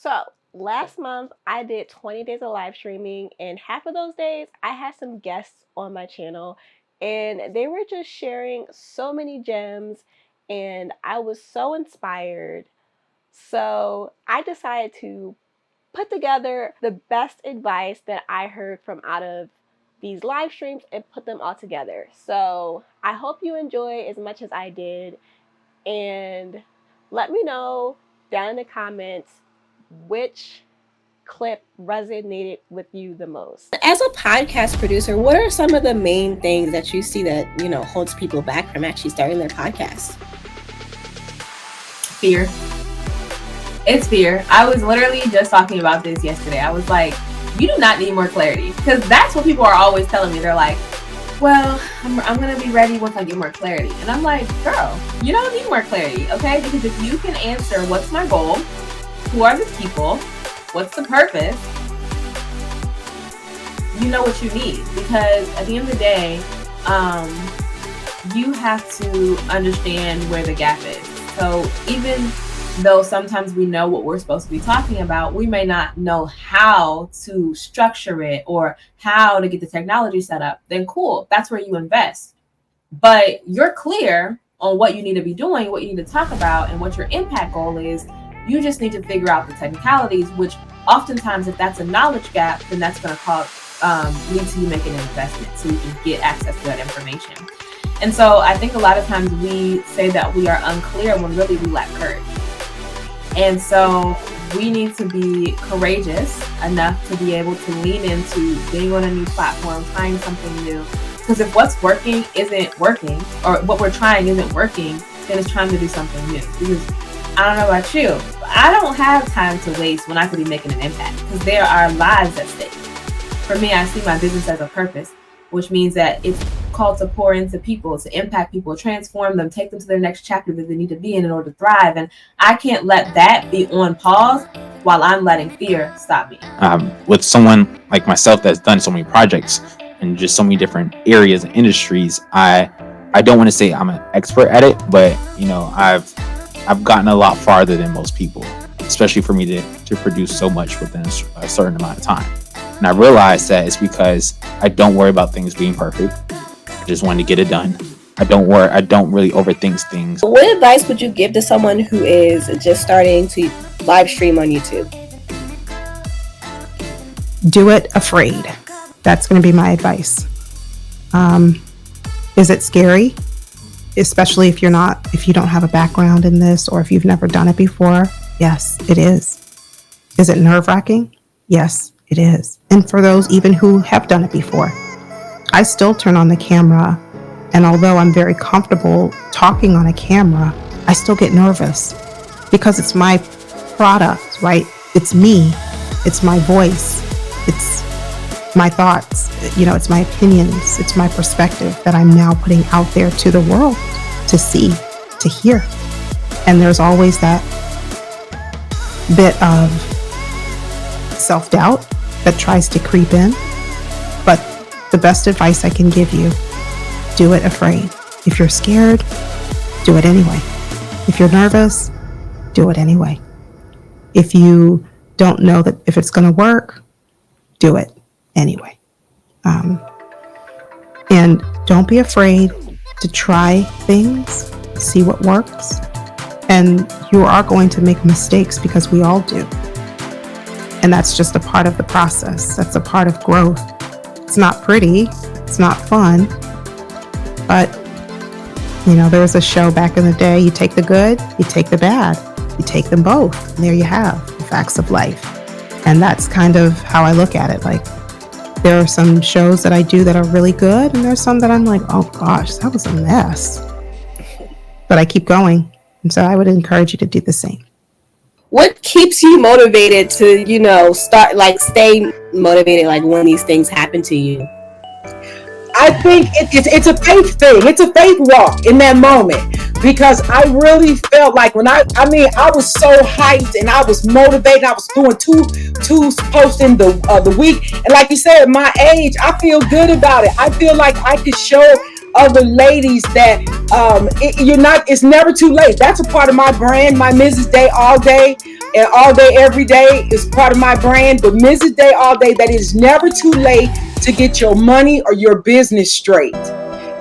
So last month I did 20 days of live streaming, and half of those days I had some guests on my channel, and they were just sharing so many gems, and I was so inspired. So I decided to put together the best advice that I heard from out of these live streams and put them all together. So I hope you enjoy as much as I did, and let me know down in the comments which clip resonated with you the most. As a podcast producer, what are some of the main things that you see that, holds people back from actually starting their podcast? Fear. It's fear. I was literally just talking about this yesterday. I was like, you do not need more clarity, because that's what people are always telling me. They're like, well, I'm going to be ready once I get more clarity. And I'm like, girl, you don't need more clarity, okay? Because if you can answer what's my goal, who are the people, what's the purpose, you know what you need. Because at the end of the day, you have to understand where the gap is. So even though sometimes we know what we're supposed to be talking about, we may not know how to structure it or how to get the technology set up. Then cool, that's where you invest. But you're clear on what you need to be doing, what you need to talk about, and what your impact goal is. You just need to figure out the technicalities, which oftentimes, if that's a knowledge gap, then that's going to lead to you making an investment so you can get access to that information. And so I think a lot of times we say that we are unclear when really we lack courage. And so we need to be courageous enough to be able to lean into being on a new platform, trying something new. Because if what's working isn't working, or what we're trying isn't working, then it's time to do something new. Because I don't know about you, but I don't have time to waste when I could be making an impact, because there are lives at stake. For me, I see my business as a purpose, which means that it's called to pour into people, to impact people, transform them, take them to their next chapter that they need to be in order to thrive. And I can't let that be on pause while I'm letting fear stop me. With someone like myself that's done so many projects in just so many different areas and industries, I don't want to say I'm an expert at it, but I've gotten a lot farther than most people, especially for me to produce so much within a certain amount of time. And I realized that it's because I don't worry about things being perfect. I just want to get it done. I don't really overthink things. What advice would you give to someone who is just starting to live stream on YouTube? Do it afraid. That's going to be my advice. Is it scary? Especially if you don't have a background in this, or if you've never done it before? Yes, it is. Is it nerve-wracking? Yes, it is. And for those even who have done it before, I still turn on the camera, and although I'm very comfortable talking on a camera, I still get nervous because it's my product, right? It's me, it's my voice, it's my thoughts, it's my opinions, it's my perspective that I'm now putting out there to the world to see, to hear. And there's always that bit of self-doubt that tries to creep in. But the best advice I can give you, do it afraid. If you're scared, do it anyway. If you're nervous, do it anyway. If you don't know that if it's going to work, do it anyway. And don't be afraid to try things, see what works. And you are going to make mistakes, because we all do. And that's just a part of the process. That's a part of growth. It's not pretty. It's not fun. But, there was a show back in the day, you take the good, you take the bad, you take them both. And there you have the facts of life. And that's kind of how I look at it. Like, there are some shows that I do that are really good, and there's some that I'm like, oh gosh, that was a mess. But I keep going. And so I would encourage you to do the same. What keeps you motivated to, stay motivated, like when these things happen to you? I think it's a faith thing. It's a faith walk in that moment, because I really felt like when I was so hyped and I was motivated. I was doing two posts in the week, and like you said, my age, I feel good about it. I feel like I could show other ladies that it's never too late. That's a part of my brand. My Mrs. Day All Day and All Day Every Day is part of my brand. But Mrs. Day All Day, that is never too late to get your money or your business straight.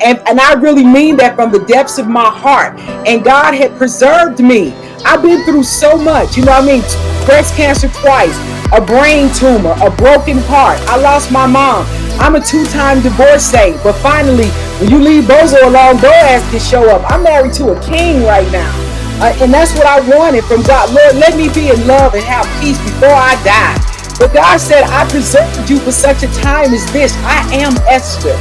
And I really mean that from the depths of my heart. And God had preserved me. I've been through so much, you know what I mean? Breast cancer twice, a brain tumor, a broken heart. I lost my mom. I'm a 2-time divorcee. But finally, when you leave Bozo alone, Boaz can show up. I'm married to a king right now. And that's what I wanted from God. Lord, let me be in love and have peace before I die. But God said, I preserved you for such a time as this. I am Esther.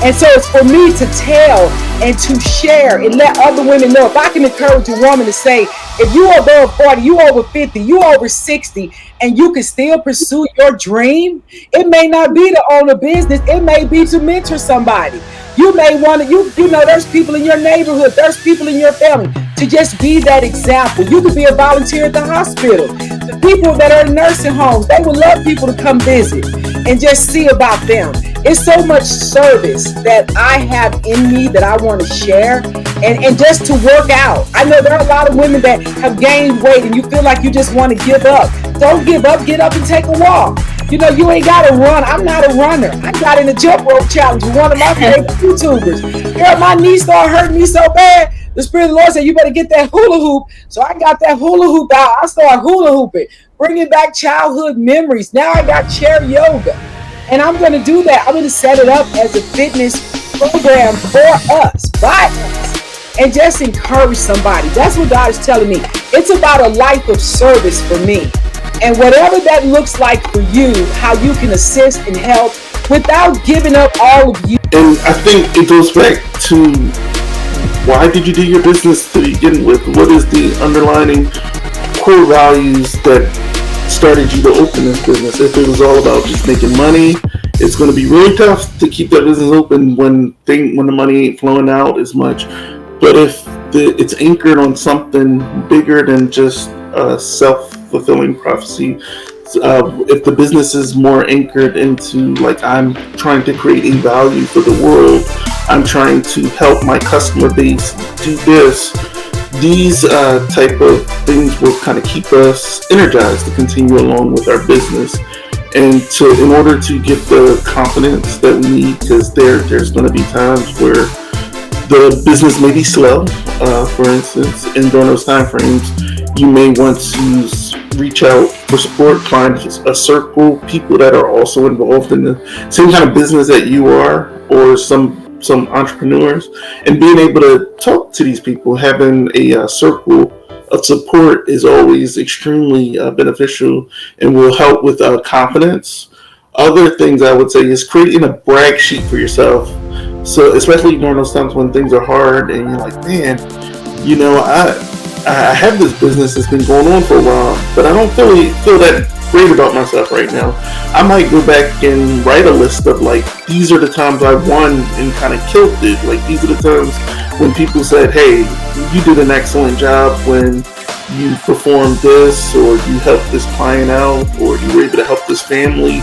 And so it's for me to tell and to share and let other women know. If I can encourage a woman to say, if you are above 40, you over 50, you over 60, and you can still pursue your dream, it may not be to own a business. It may be to mentor somebody. You may want to, you know, there's people in your neighborhood, there's people in your family, to just be that example. You could be a volunteer at the hospital. The people that are in nursing homes, they would love people to come visit and just see about them. It's so much service that I have in me that I want to share, and just to work out. I know there are a lot of women that have gained weight and you feel like you just want to give up. Don't give up. Get up and take a walk. You know, you ain't got to run. I'm not a runner. I got in a jump rope challenge with one of my favorite YouTubers. Girl, my knee started hurting me so bad. The Spirit of the Lord said, you better get that hula hoop. So I got that hula hoop out. I started hula hooping, bringing back childhood memories. Now I got chair yoga. And I'm going to do that. I'm going to set it up as a fitness program for us, by us, and just encourage somebody. That's what God is telling me. It's about a life of service for me. And whatever that looks like for you, how you can assist and help without giving up all of you. And I think it goes back to, why did you do your business to begin with? What is the underlying core values that started you to open this business? If it was all about just making money, it's going to be really tough to keep that business open when the money ain't flowing out as much. But if it's anchored on something bigger than just a self-fulfilling prophecy, if the business is more anchored into, like, I'm trying to create a value for the world, I'm trying to help my customer base do this, these type of things will kind of keep us energized to continue along with our business. And so in order to get the confidence that we need, because there's going to be times where the business may be slow, for instance, and during those time frames, you may want to reach out for support, find a circle, people that are also involved in the same kind of business that you are, or some entrepreneurs, and being able to talk to these people, having a circle of support is always extremely beneficial and will help with confidence. Other things I would say is creating a brag sheet for yourself. So especially during those times when things are hard and you're like, man, you know, I have this business that's been going on for a while, but I don't feel that great about myself right now. I might go back and write a list of, like, these are the times I won and kind of killed it. Like, these are the times when people said, hey, you did an excellent job when you performed this, or you helped this client out, or you were able to help this family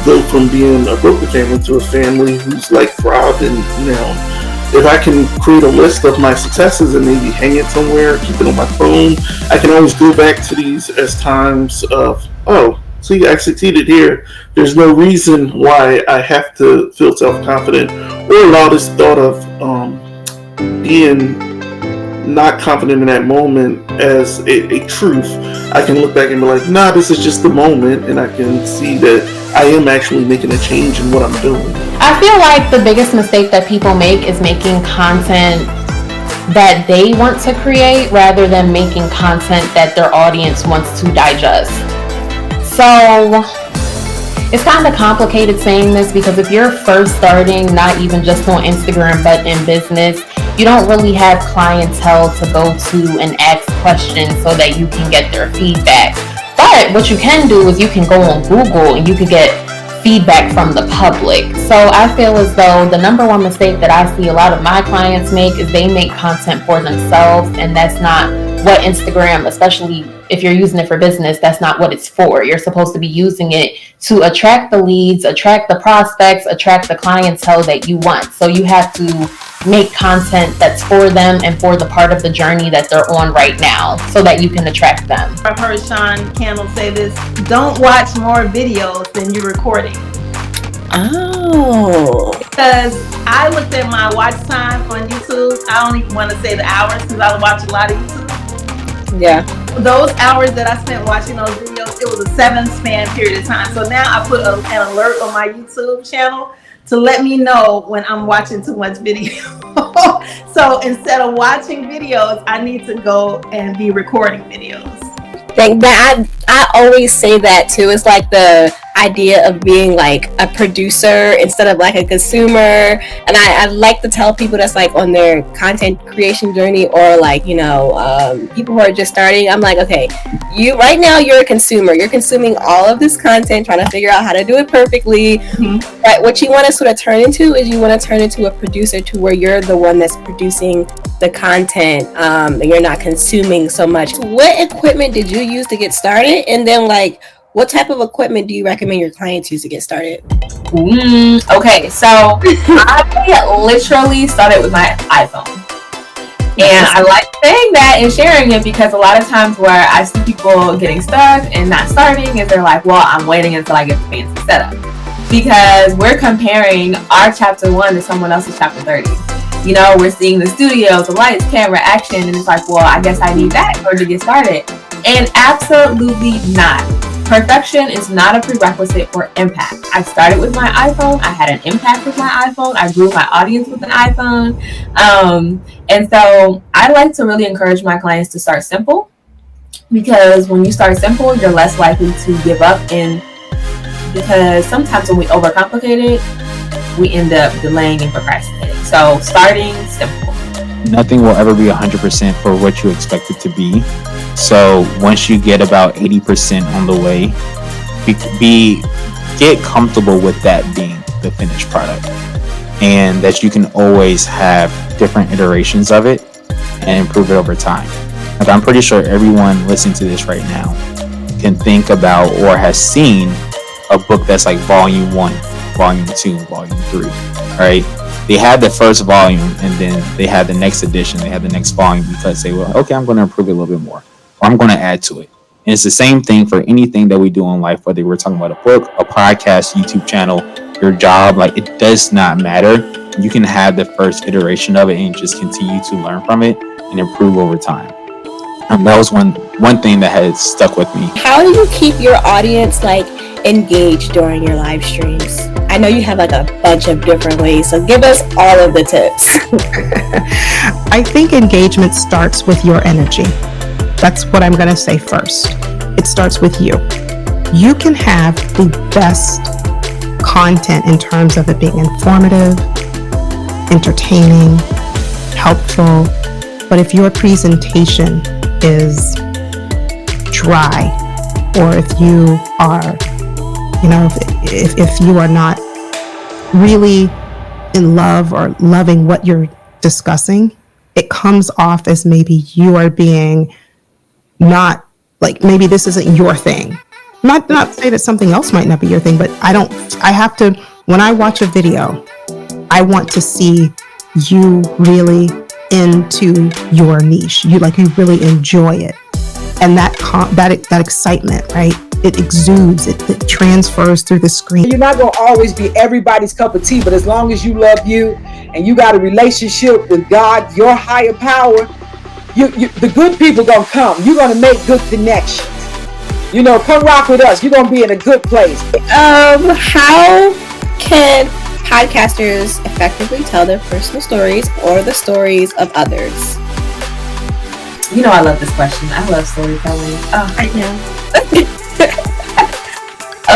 go from being a broken family to a family who's like thriving now. If I can create a list of my successes and maybe hang it somewhere, keep it on my phone, I can always go back to these as times of, oh, see, I succeeded here. There's no reason why I have to feel self-confident or allow this thought of being not confident in that moment as a truth. I can look back and be like, nah, this is just the moment, and I can see that I am actually making a change in what I'm doing. I feel like the biggest mistake that people make is making content that they want to create rather than making content that their audience wants to digest. So it's kind of complicated saying this, because if you're first starting, not even just on Instagram but in business, you don't really have clientele to go to and ask questions so that you can get their feedback. But what you can do is you can go on Google and you can get feedback from the public. So I feel as though the number one mistake that I see a lot of my clients make is they make content for themselves, and that's not what Instagram, especially if you're using it for business, that's not what it's for. You're supposed to be using it to attract the leads, attract the prospects, attract the clientele that you want. So you have to make content that's for them and for the part of the journey that they're on right now so that you can attract them. I've heard Sean Candle say this: don't watch more videos than you're recording. Oh. Because I looked at my watch time on YouTube. I don't even want to say the hours because I watch a lot of YouTube. Yeah. Those hours that I spent watching those videos, it was a 7-span period of time. So now I put an alert on my YouTube channel to let me know when I'm watching too much video. So instead of watching videos, I need to go and be recording videos. I always say that too. It's like the idea of being like a producer instead of like a consumer. And I like to tell people that's like on their content creation journey, or like, you know, people who are just starting. I'm like, okay, you right now you're a consumer. You're consuming all of this content, trying to figure out how to do it perfectly. Mm-hmm. But what you want to sort of turn into is you want to turn into a producer, to where you're the one that's producing the content, and you're not consuming so much. What equipment did you use to get started? And then like, what type of equipment do you recommend your clients use to get started? Okay, so I literally started with my iPhone. And I like saying that and sharing it because a lot of times where I see people getting stuck and not starting is they're like, well, I'm waiting until I get the fancy setup. Because we're comparing our chapter 1 to someone else's chapter 30. You know, we're seeing the studios, the lights, camera, action, and it's like, well, I guess I need that in order to get started. And absolutely not. Perfection is not a prerequisite for impact. I started with my iPhone. I had an impact with my iPhone. I grew my audience with an iPhone. And so I like to really encourage my clients to start simple, because when you start simple, you're less likely to give up. And because sometimes when we overcomplicate it, we end up delaying and procrastinating. So starting simple. Nothing will ever be 100% for what you expect it to be. So once you get about 80% on the way, get comfortable with that being the finished product, and that you can always have different iterations of it and improve it over time. Like, I'm pretty sure everyone listening to this right now can think about or has seen a book that's like volume 1, volume 2, volume 3, right? They had the first volume and then they had the next edition, they had the next volume, because they were, okay, I'm going to improve it a little bit more, or I'm going to add to it. And it's the same thing for anything that we do in life, whether we're talking about a book, a podcast, YouTube channel, your job. Like, it does not matter. You can have the first iteration of it and just continue to learn from it and improve over time. That was one thing that has stuck with me. How do you keep your audience like engaged during your live streams? I know you have like a bunch of different ways, so give us all of the tips. I think engagement starts with your energy. That's what I'm going to say first. It starts with you. You can have the best content in terms of it being informative, entertaining, helpful, but if your presentation is dry, or if you are, you know, if you are not really in love or loving what you're discussing, it comes off as maybe you are being not, like, maybe this isn't your thing. Not say that something else might not be your thing, but I have to, when I watch a video, I want to see you really into your niche. You really enjoy it. And that excitement, right? It exudes, it transfers through the screen. You're not going to always be everybody's cup of tea, but as long as you love you and you got a relationship with God, your higher power, the good people going to come. You're going to make good connections. You know, come rock with us. You're going to be in a good place. How can podcasters effectively tell their personal stories or the stories of others? You know, I love this question. I love storytelling. Oh, I know.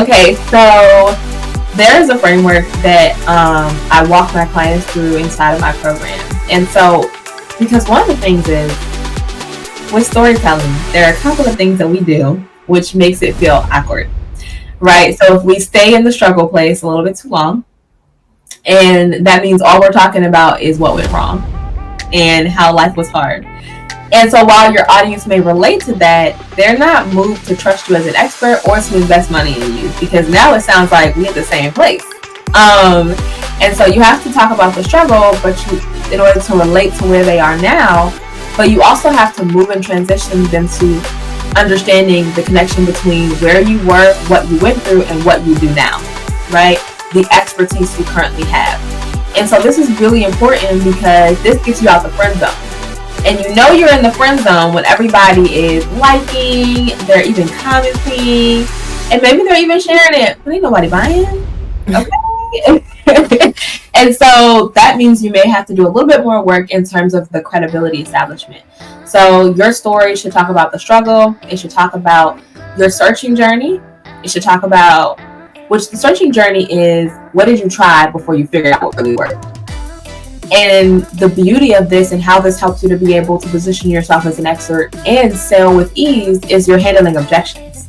Okay, so there's a framework that I walk my clients through inside of my program. And so, because one of the things is, with storytelling, there are a couple of things that we do which makes it feel awkward, right? So if we stay in the struggle place a little bit too long, and that means all we're talking about is what went wrong and how life was hard, And so while your audience may relate to that, they're not moved to trust you as an expert or to invest money in you, because now it sounds like we're at the same place. And so you have to talk about the struggle, but in order to relate to where they are now, but you also have to move and transition them to understanding the connection between where you were, what you went through, and what you do now, right? The expertise you currently have. And so this is really important because this gets you out the friend zone. And you know you're in the friend zone when everybody is liking, they're even commenting, and maybe they're even sharing it, but ain't nobody buying. Okay. And so that means you may have to do a little bit more work in terms of the credibility establishment. So your story should talk about the struggle. It should talk about your searching journey. It should talk about, which the searching journey is, what did you try before you figured out what really worked? And the beauty of this and how this helps you to be able to position yourself as an expert and sell with ease is you're handling objections.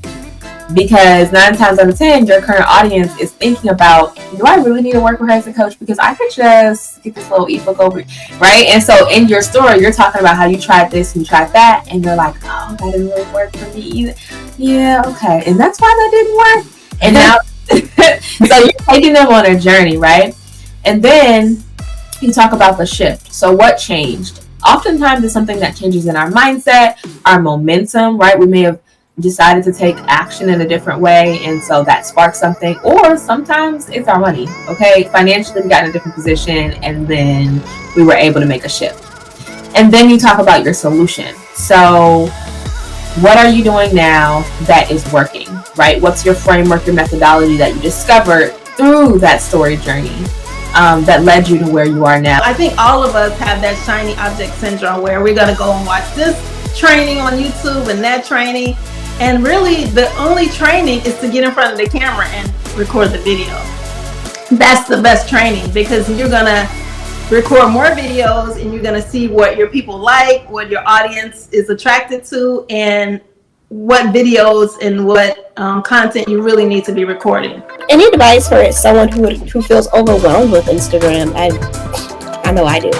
Because 9 times out of 10, your current audience is thinking about, do I really need to work with her as a coach? Because I could just get this little ebook over, right? And so in your story, you're talking about how you tried this and you tried that, and you're like, oh, that didn't really work for me either. Yeah, okay. And that's why that didn't work. And now, so you're taking them on a journey, right? And then you talk about the shift. So what changed? Oftentimes it's something that changes in our mindset, our momentum, right? We may have decided to take action in a different way, and so that sparks something. Or sometimes it's our money. Okay, financially we got in a different position, and then we were able to make a shift. And then you talk about your solution. So what are you doing now that is working, right? What's your framework, your methodology that you discovered through that story journey that led you to where you are now? I think all of us have that shiny object syndrome where we're going to go and watch this training on YouTube and that training. And really, the only training is to get in front of the camera and record the video. That's the best training, because you're going to record more videos and you're going to see what your people like, what your audience is attracted to, and what videos and what content you really need to be recording. Any advice for someone who feels overwhelmed with Instagram? I know I do.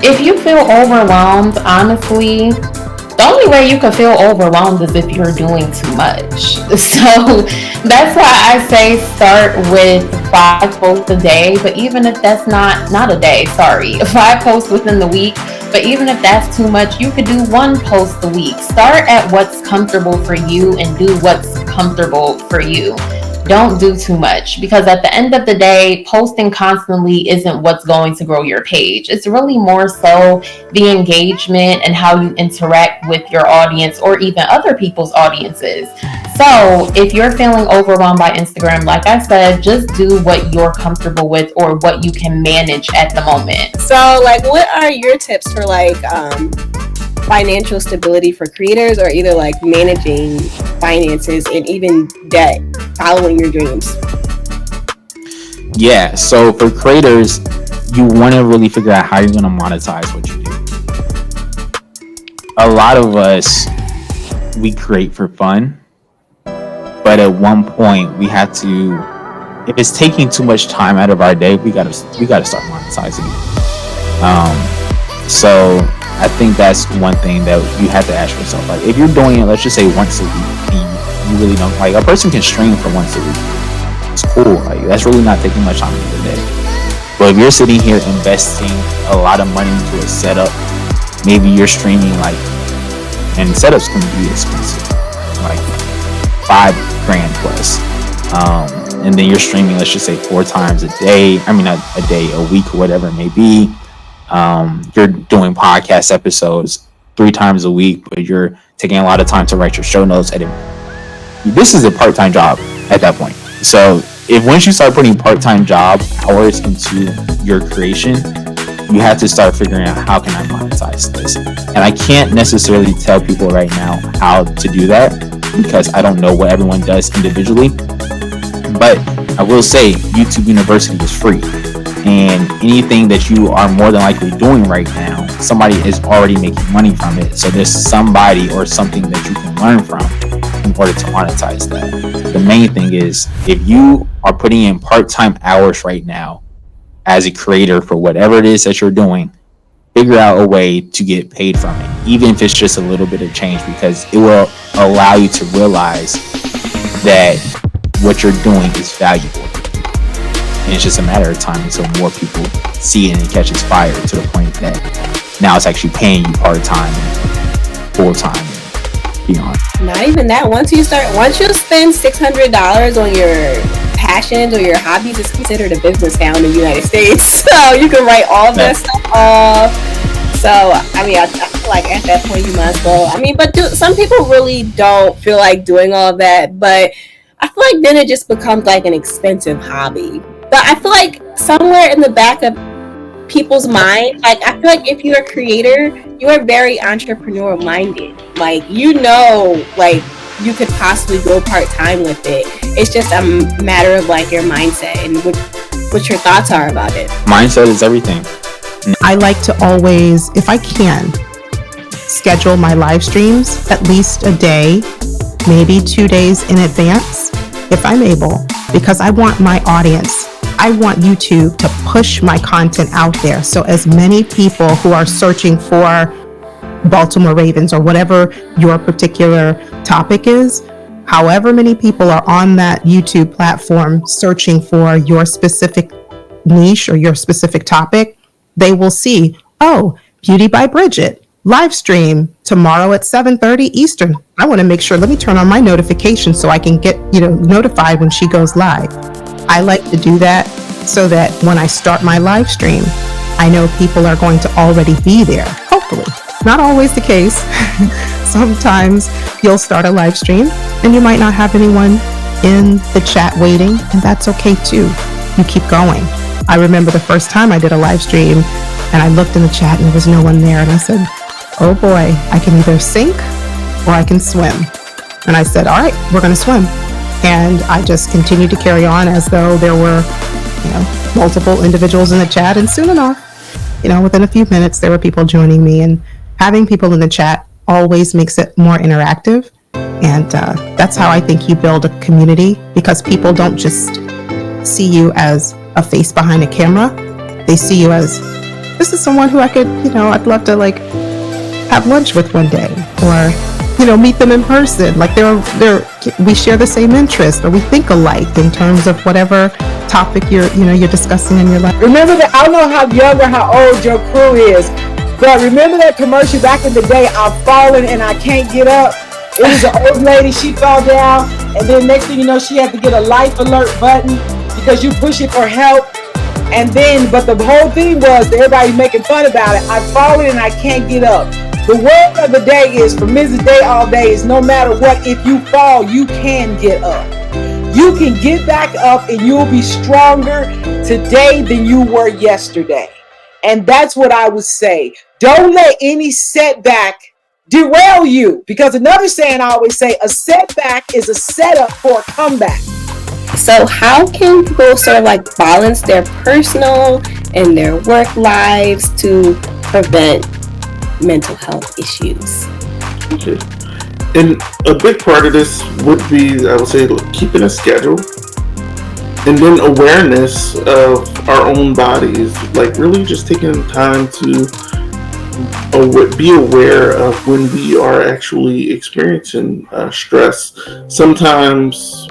If you feel overwhelmed, honestly, the only way you can feel overwhelmed is if you're doing too much. So that's why I say start with 5 posts a day. But even if that's not a day, 5 posts within the week. But even if that's too much, you could do 1 post a week. Start at what's comfortable for you and do what's comfortable for you. Don't do too much, because at the end of the day, posting constantly isn't what's going to grow your page. It's really more so the engagement and how you interact with your audience or even other people's audiences. So if you're feeling overwhelmed by Instagram, like I said, just do what you're comfortable with or what you can manage at the moment. So like, what are your tips for like financial stability for creators, or either like managing finances and even debt, following your dreams? Yeah, so for creators, you want to really figure out how you're going to monetize what you do. A lot of us, we create for fun, but at one point we have to, if it's taking too much time out of our day, we gotta start monetizing it. So I think that's one thing that you have to ask yourself. Like, if you're doing it, let's just say once a week, and you really don't, like, a person can stream for once a week. It's cool. Like, that's really not taking much time of the day. But if you're sitting here investing a lot of money into a setup, maybe you're streaming like, and setups can be expensive, like $5,000 plus. And then you're streaming, let's just say 4 times a day. I mean, not a day, a week, or whatever it may be. You're doing podcast episodes 3 times a week, but you're taking a lot of time to write your show notes. This is a part-time job at that point. So if once you start putting part-time job hours into your creation, you have to start figuring out, how can I monetize this? And I can't necessarily tell people right now how to do that, because I don't know what everyone does individually. But I will say YouTube University is free. And anything that you are more than likely doing right now, somebody is already making money from it. So there's somebody or something that you can learn from in order to monetize that. The main thing is, if you are putting in part-time hours right now as a creator for whatever it is that you're doing, figure out a way to get paid from it, even if it's just a little bit of change, because it will allow you to realize that what you're doing is valuable. And it's just a matter of time until more people see it and it catches fire to the point that now it's actually paying you part-time, full-time, and beyond. Not even that. Once you spend $600 on your passions or your hobbies, it's considered a business now in the United States. So you can write all of that stuff off. So, I mean, I feel like at that point you might as well. I mean, but some people really don't feel like doing all of that. But I feel like then it just becomes like an expensive hobby. But I feel like somewhere in the back of people's mind, like I feel like if you're a creator, you are very entrepreneurial minded. Like, like you could possibly go part-time with it. It's just a matter of like your mindset and what your thoughts are about it. Mindset is everything. I like to always, if I can, schedule my live streams at least a day, maybe 2 days in advance, if I'm able, because I want my audience, I want YouTube to push my content out there. So as many people who are searching for Baltimore Ravens or whatever your particular topic is, however many people are on that YouTube platform searching for your specific niche or your specific topic, they will see, oh, Beauty by Bridget, live stream tomorrow at 7:30 Eastern. I want to make sure, let me turn on my notifications so I can get, notified when she goes live. I like to do that so that when I start my live stream, I know people are going to already be there, hopefully. Not always the case. Sometimes you'll start a live stream and you might not have anyone in the chat waiting, and that's okay too. You keep going. I remember the first time I did a live stream and I looked in the chat and there was no one there, and I said, oh boy, I can either sink or I can swim. And I said, all right, we're going to swim. And I just continued to carry on as though there were, multiple individuals in the chat. And soon enough, within a few minutes, there were people joining me, and having people in the chat always makes it more interactive. And that's how I think you build a community, because people don't just see you as a face behind a camera. They see you as, this is someone who I could, I'd love to like have lunch with one day, or meet them in person. Like we share the same interest, or we think alike in terms of whatever topic you're discussing in your life. Remember that, I don't know how young or how old your crew is, but remember that commercial back in the day, I've fallen and I can't get up? It was an old lady, she fell down, and then next thing you know, she had to get a life alert button because you push it for help. And then, but the whole thing was, everybody making fun about it, I've fallen and I can't get up. The word of the day is, for Mrs. Day all day, is no matter what, if you fall, you can get up. You can get back up and you'll be stronger today than you were yesterday. And that's what I would say. Don't let any setback derail you, because another saying I always say, a setback is a setup for a comeback. So how can people sort of like balance their personal and their work lives to prevent mental health issues? Okay. And a big part of this would be, I would say, keeping a schedule, and then awareness of our own bodies, like really just taking time to be aware of when we are actually experiencing stress. Sometimes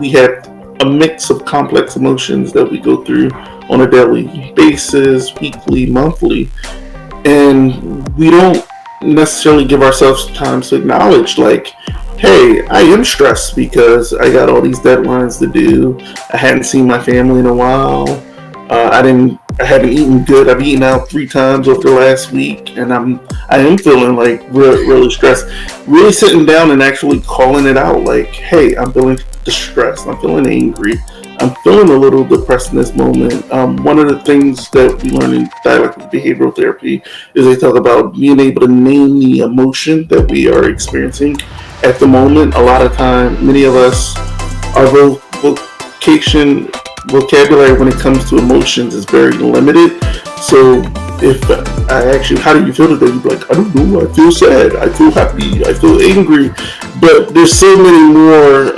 we have a mix of complex emotions that we go through on a daily basis, weekly, monthly, and we don't necessarily give ourselves time to acknowledge, like, hey, I am stressed because I got all these deadlines to do. I hadn't seen my family in a while. I haven't eaten good. I've eaten out 3 times over the last week, and I am feeling like really stressed. Really sitting down and actually calling it out, like, hey, I'm feeling distressed. I'm feeling angry. I'm feeling a little depressed in this moment. One of the things that we learn in dialectical behavioral therapy is they talk about being able to name the emotion that we are experiencing at the moment. A lot of time, many of us, our vocabulary when it comes to emotions is very limited. So if I actually, how do you feel today? You'd be like, I don't know, I feel sad, I feel happy, I feel angry. But there's so many more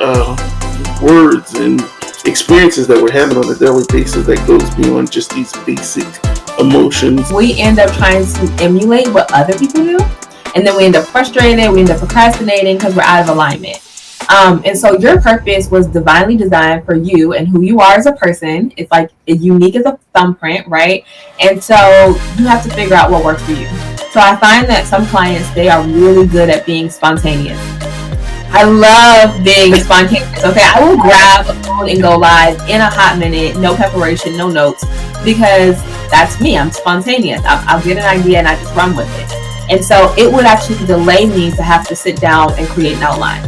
words and experiences that we're having on a daily basis that goes beyond just these basic emotions. We end up trying to emulate what other people do, and then we end up frustrated, we end up procrastinating because we're out of alignment. And so your purpose was divinely designed for you and who you are as a person. It's like unique as a thumbprint, right? And so you have to figure out what works for you. So I find that some clients, they are really good at being spontaneous. I love being spontaneous. Okay, I will grab a phone and go live in a hot minute, no preparation, no notes, because that's me. I'm spontaneous. I'll get an idea and I just run with it. And so it would actually delay me to have to sit down and create an outline.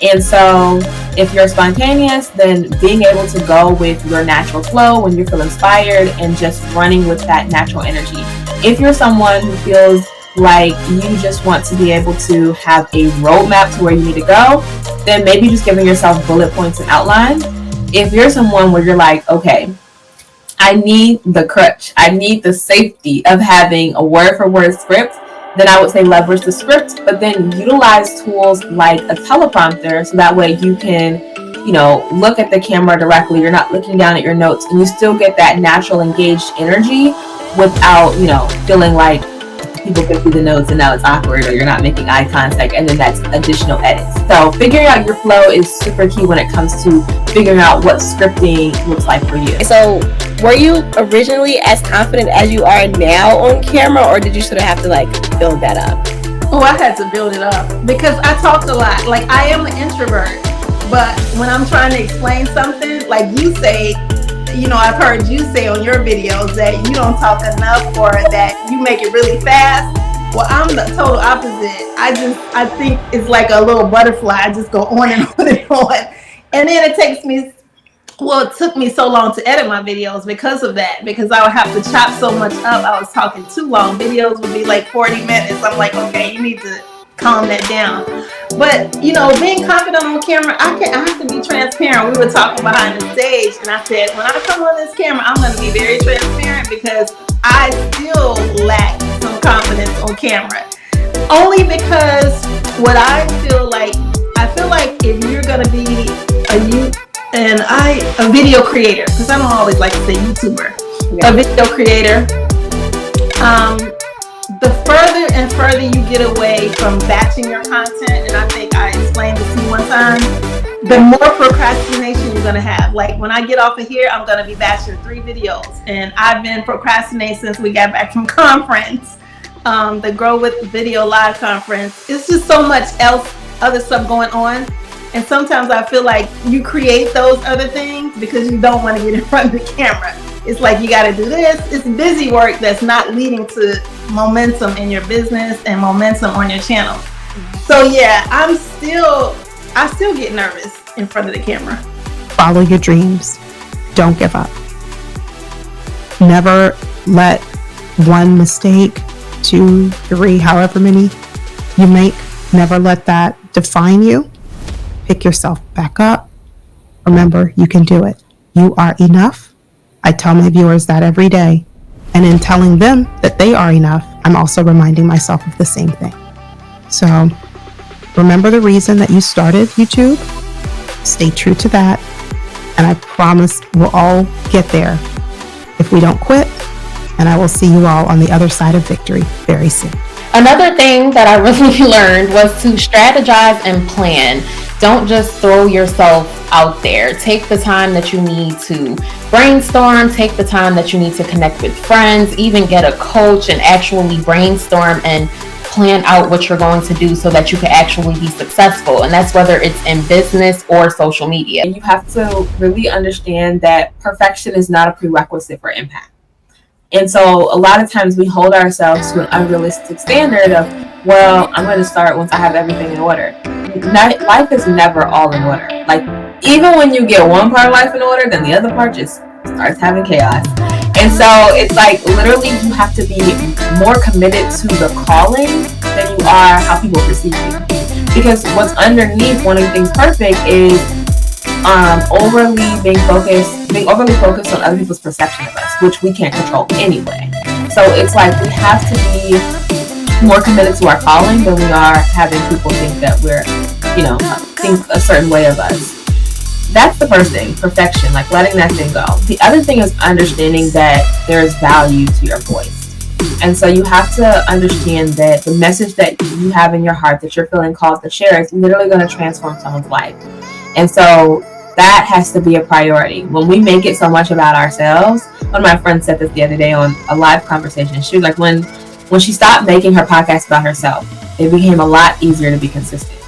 And so if you're spontaneous, then being able to go with your natural flow when you feel inspired and just running with that natural energy. If you're someone who feels like you just want to be able to have a roadmap to where you need to go, then maybe just giving yourself bullet points and outlines. If you're someone where you're like, okay, I need the crutch, I need the safety of having a word for word script, then I would say leverage the script, but then utilize tools like a teleprompter so that way you can, look at the camera directly. You're not looking down at your notes, and you still get that natural engaged energy without, feeling like people can see the notes and now it's awkward or you're not making eye contact, and then that's additional edits. So figuring out your flow is super key when it comes to figuring out what scripting looks like for you. So were you originally as confident as you are now on camera, or did you sort of have to build that up? Oh, I had to build it up because I talked a lot. Like, I am an introvert, but when I'm trying to explain something, like you say, I've heard you say on your videos that you don't talk enough or that you make it really fast. Well, I'm the total opposite. I think it's like a little butterfly. I just go on and on and on. And then it took me so long to edit my videos because of that, because I would have to chop so much up. I was talking too long. Videos would be like 40 minutes. I'm like, okay, you need to calm that down. But being confident on camera, I have to be transparent. We were talking behind the stage, and I said, when I come on this camera, I'm going to be very transparent because I still lack some confidence on camera. Only because I feel like if you're going to be a video creator, because I don't always like to say YouTuber, a video creator, the further and further you get away from batching your content, and I think I explained this to you one time, the more procrastination you're going to have. Like, when I get off of here, I'm going to be batching 3 videos, and I've been procrastinating since we got back from conference, the Grow with Video Live conference. It's just so much other stuff going on. And sometimes I feel like you create those other things because you don't want to get in front of the camera. It's like you got to do this. It's busy work that's not leading to momentum in your business and momentum on your channel. So yeah, I still get nervous in front of the camera. Follow your dreams. Don't give up. Never let one mistake, 2, 3, however many you make, never let that define you. Pick yourself back up. Remember, you can do it. You are enough. I tell my viewers that every day. And in telling them that they are enough, I'm also reminding myself of the same thing. So remember the reason that you started YouTube. Stay true to that. And I promise we'll all get there if we don't quit. And I will see you all on the other side of victory very soon. Another thing that I really learned was to strategize and plan. Don't just throw yourself out there. Take the time that you need to brainstorm. Take the time that you need to connect with friends, even get a coach and actually brainstorm and plan out what you're going to do so that you can actually be successful. And that's whether it's in business or social media. You have to really understand that perfection is not a prerequisite for impact. And so a lot of times we hold ourselves to an unrealistic standard of, well, I'm going to start once I have everything in order. Life is never all in order. Like, even when you get one part of life in order, then the other part just starts having chaos. And so it's like, literally, you have to be more committed to the calling than you are how people perceive you. Because what's underneath wanting things perfect is overly focused on other people's perception of us, which we can't control anyway. So it's like we have to be more committed to our calling than we are having people think that we're, think a certain way of us. that's the first thing, perfection, like letting that thing go. The other thing is understanding that there's value to your voice. And so you have to understand that the message that you have in your heart that you're feeling called to share is literally going to transform someone's life. And so that has to be a priority. When we make it so much about ourselves, one of my friends said this the other day on a live conversation. She was like, when she stopped making her podcast about herself, it became a lot easier to be consistent.